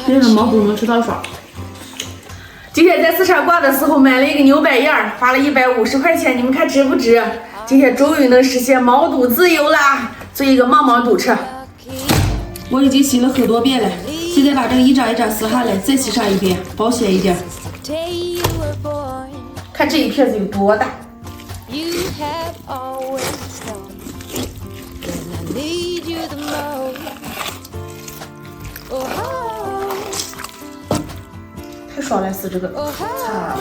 别人毛肚能吃到爽。今天在四川逛的时候买了一个牛百叶，花了150块钱，你们看值不值？今天终于能实现毛肚自由啦！做一个毛毛肚吃。我已经洗了很多遍了，现在把这个一张一张撕下来，再洗上一遍，保险一点。看这一片子有多大。太爽了，撕这个，擦。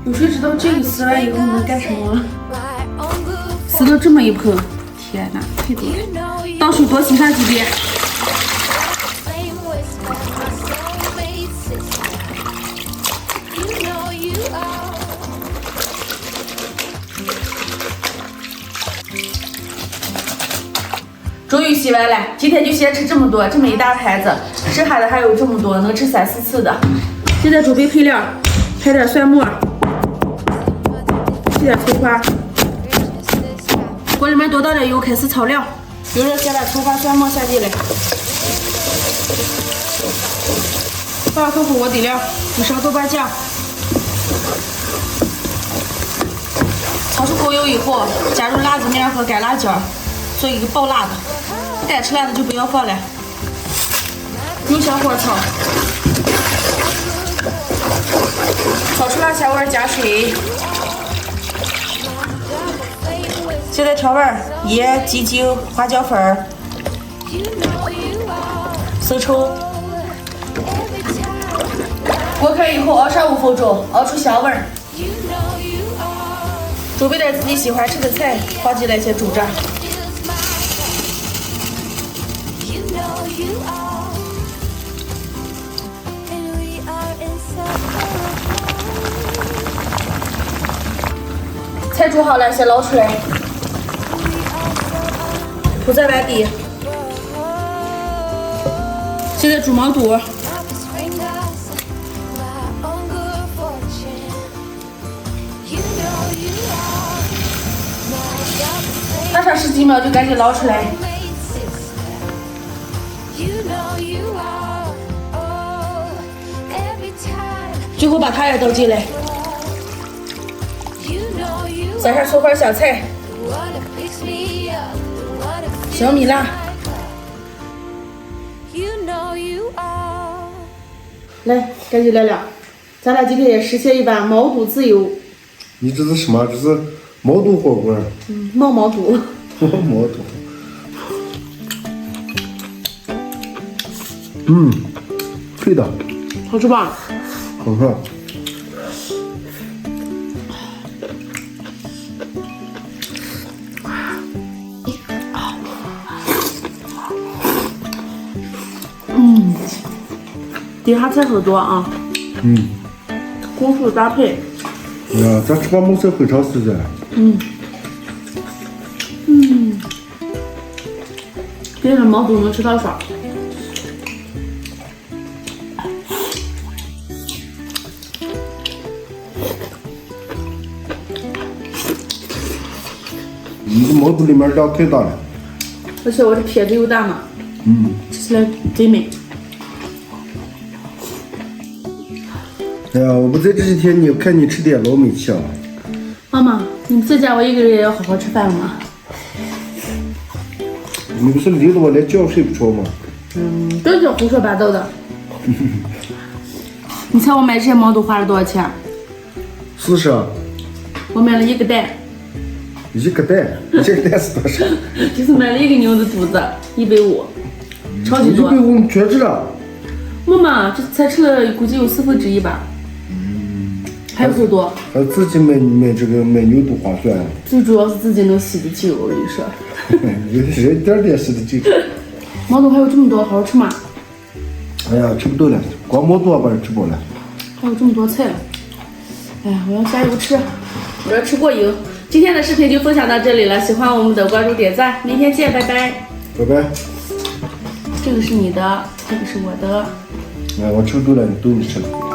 有谁知道这个撕完以后能干什么吗？撕了这么一盆，天哪，太多了！倒水多洗上几遍。终于洗完了，今天就先吃这么多，这么一大盘子，剩下的还有这么多，能吃3、4次的。现在准备配料，拍点蒜末，切点葱花，锅里面多倒点油，开始炒料。油热先把葱花、蒜末下进来，放入火锅底料，1勺豆瓣酱。炒出够油以后，加入辣子面和干辣椒，做一个爆辣的。不敢吃辣的就不要放了。用小火炒，炒出辣香味加水。现在调味儿：盐、鸡精、花椒粉、生抽。锅开以后熬上5分钟，熬出香味儿。准备点自己喜欢吃的菜，放进来先煮着。菜煮好了，先捞出来，铺在碗底。现在煮毛肚，放上10几秒就赶紧捞出来。最后把它也倒进来，撒上葱花、香菜、小米辣。来，赶紧来了，咱俩今天也实现一把毛肚自由。你这是什么？这是毛肚火锅。毛肚。毛肚。脆的。好吃吧？好吃。底下菜很多啊。功夫搭配。哎呀，咱吃把毛菜很长时间。别人毛肚能吃到爽。你这毛肚里面料太大了。而且我这撇子又大嘛。吃起来贼美。哎呀，我不在这几天，你看你吃的也老没气啊。妈妈，你在家我一个人也要好好吃饭吗？你不是离了我连觉睡不着吗？这就胡说八道的。你猜我买这些毛肚花了多少钱40。我买了1个蛋。1个蛋，这个蛋是多少？就是买了1个牛的肚子，150，超级多。150全吃了。妈妈，这才吃了估计有1/4吧。还有很多。还自己买牛肚划算。最主要是自己能洗得净，我跟你说。人点点洗得净。毛肚还有这么多，好好吃吗？哎呀，吃不动了，光毛肚把人吃饱了。还有这么多菜，哎呀，我要加油吃，我要吃过瘾。今天的视频就分享到这里了，喜欢我们的关注点赞，明天见，拜拜。拜拜。这个是你的，这个是我的。哎，我吃不动了，你都你吃了。